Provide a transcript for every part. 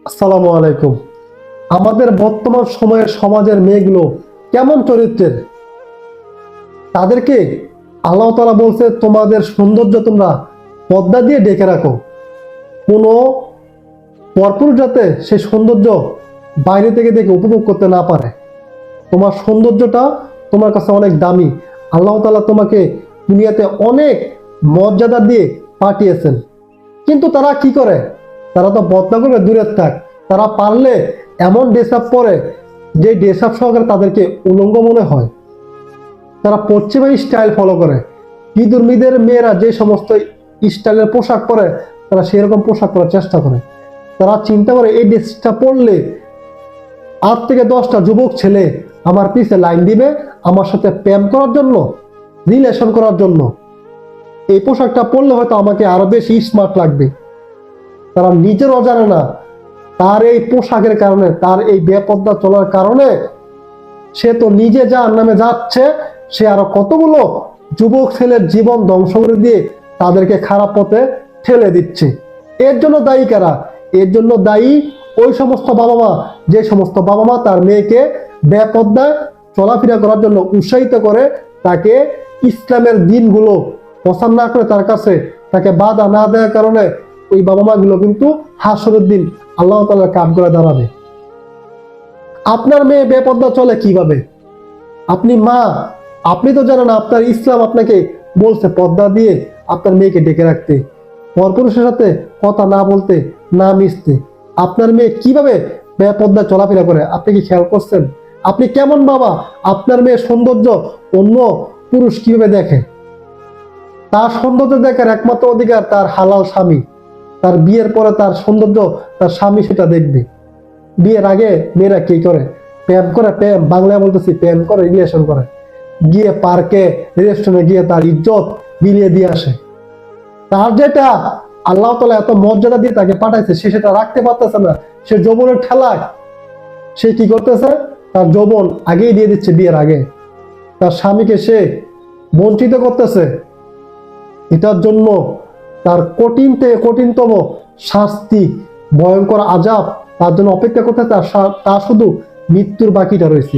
আসসালামু আলাইকুম। আমাদের বর্তমান সময়ের সমাজের মেয়েগুলো কেমন চরিত্রের? তাদেরকে আল্লাহ তাআলা বলছে তোমাদের সৌন্দর্য তোমরা পর্দা দিয়ে ঢেকে রাখো। কোনো পরপুরুষ যাতে সেই সৌন্দর্য বাইরে থেকে দেখে উপভোগ করতে না পারে। তোমার সৌন্দর্যটা তোমার কাছে অনেক দামি। আল্লাহ তাআলা তোমাকে দুনিয়াতে অনেক মর্যাদা দিয়ে পাঠিয়েছেন। কিন্তু তারা কি করে? তারা তো বদনা করে দূরে থাক। তারা পারলে এমন ড্রেস আপ পরে যে ড্রেস আপ সহকারে তাদেরকে উলঙ্গ মনে হয়। তারা পশ্চিমা স্টাইল ফলো করে। বিধর্মীদের মেয়েরা যে সমস্ত স্টাইলের পোশাক পরে তারা সেরকম পোশাক পরার চেষ্টা করে। তারা চিন্তা করে এই ড্রেসটা পরলে 8 থেকে 10টা যুবক ছেলে আমার পিছে লাইন দিবে আমার সাথে প্রেম করার জন্য, রিলেশন করার জন্য। এই পোশাকটা পরলে হয়তো আমাকে আরো বেশি স্মার্ট লাগবে। তারা নিজেরও জানে না তার এই পোশাকের কারণে, তার এই বেপর্দা চলার কারণে সে তো নিজে যার নামে যাচ্ছে, সে আরো কতগুলো যুবক ছেলের জীবন ধ্বংস করে দিয়ে তাদেরকে খারাপ পথে ঠেলে দিচ্ছে। এর জন্য দায়ী কারা? এর জন্য দায়ী ওই সমস্ত বাবা মা, যে সমস্ত বাবা মা তার মেয়েকে বেপর্দায় চলাফেরা করার জন্য উৎসাহিত করে, তাকে ইসলামের দিনগুলো পছন্দ না করে তার কাছে তাকে বাধা না দেওয়ার কারণে ওই বাবা মা গুলো কিন্তু হাসরের দিন আল্লাহ তাআলার কাঠ করে দাঁড়াবে। আপনার মেয়ে বেপর্দা চলে কিভাবে? আপনি মা, আপনি তো জানেন আপনার ইসলাম আপনাকে বলছে পর্দা দিয়ে আপনার মেয়েকে ডেকে রাখতে, পরপুরুষের সাথে কথা না বলতে, না মিশতে। আপনার মেয়ে কিভাবে বেপর্দা চলাফেরা করে আপনি কি খেয়াল করছেন? আপনি কেমন বাবা? আপনার মেয়ের সৌন্দর্য অন্য পুরুষ কিভাবে দেখে? তার সৌন্দর্য দেখার একমাত্র অধিকার তার হালাল স্বামী। তার বিয়ের পরে তার সৌন্দর্য তার স্বামী সেটা দেখবে। বিয়ের আগে মেয়েরা কি করে? প্রেম করে, প্রেম বাংলায় বলতেছি, প্রেম করে, রিলেশন করে, গিয়ে পার্কে রেস্টুরেন্টে গিয়ে তার ইজ্জত বিলিয়ে দিয়ে আসে। তার যেটা আল্লাহ তাআলা এত মর্যাদা দিয়ে তাকে পাঠাইছে সে সেটা রাখতে পারতেছে না। সে যৌবনের ঠেলায় সে কি করতেছে? তার যৌবন আগেই দিয়ে দিচ্ছে বিয়ের আগে। তার স্বামীকে সে বঞ্চিত করতেছে। এটার জন্য তার কঠিন থেকে কঠিনতম শাস্তি, ভয়ঙ্কর আযাব তার জন্য অপেক্ষা করতে, তার শুধু মৃত্যুর বাকিটা রয়েছে।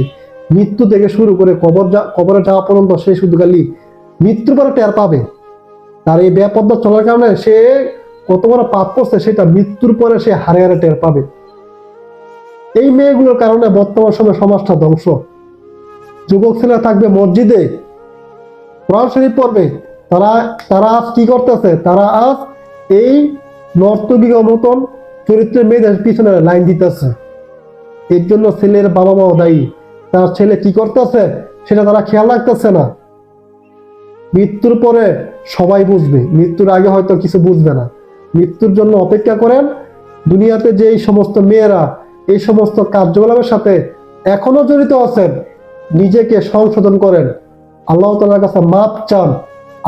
মৃত্যু থেকে শুরু করে কবরে যাওয়া পর্যন্ত সে শুধু খালি মৃত্যুর পরে টের পাবে। তার এই বেপর্দা চলার কারণে সে কত বড় পাপ করছে সেটা মৃত্যুর পরে সে হারে হারে টের পাবে। এই মেয়েগুলোর কারণে বর্তমান সময়ে সমাজটা ধ্বংস। যুবক ছেলেরা থাকবে মসজিদে, কোরআন শরীফ পড়বে, তারা তারা আজ কি করতেছে? তারা আজ এই নর্তকীর মতন চরিত্রের মেয়েদের পিছনে লাইন দিতেছে। এর জন্য ছেলের বাবা মাও দায়ী। তার ছেলে কি করতেছে সেটা তারা খেয়াল রাখতেছে না। মৃত্যুর পরে সবাই বুঝবে, মৃত্যুর আগে হয়তো কিছু বুঝবে না। মৃত্যুর জন্য অপেক্ষা করেন। দুনিয়াতে যে এই সমস্ত মেয়েরা এই সমস্ত কার্যকলাপের সাথে এখনো জড়িত আছেন, নিজেকে সংশোধন করেন, আল্লাহ তাআলার কাছে মাপ চান।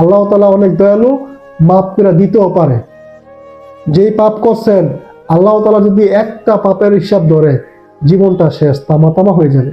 আল্লাহ তাআলা অনেক দয়ালু, মাপ করে দিতেও পারে। যেই পাপ করছেন আল্লাহ তাআলা যদি একটা পাপের হিসাব ধরে জীবনটা শেষ, তামা তামা হয়ে যাবে।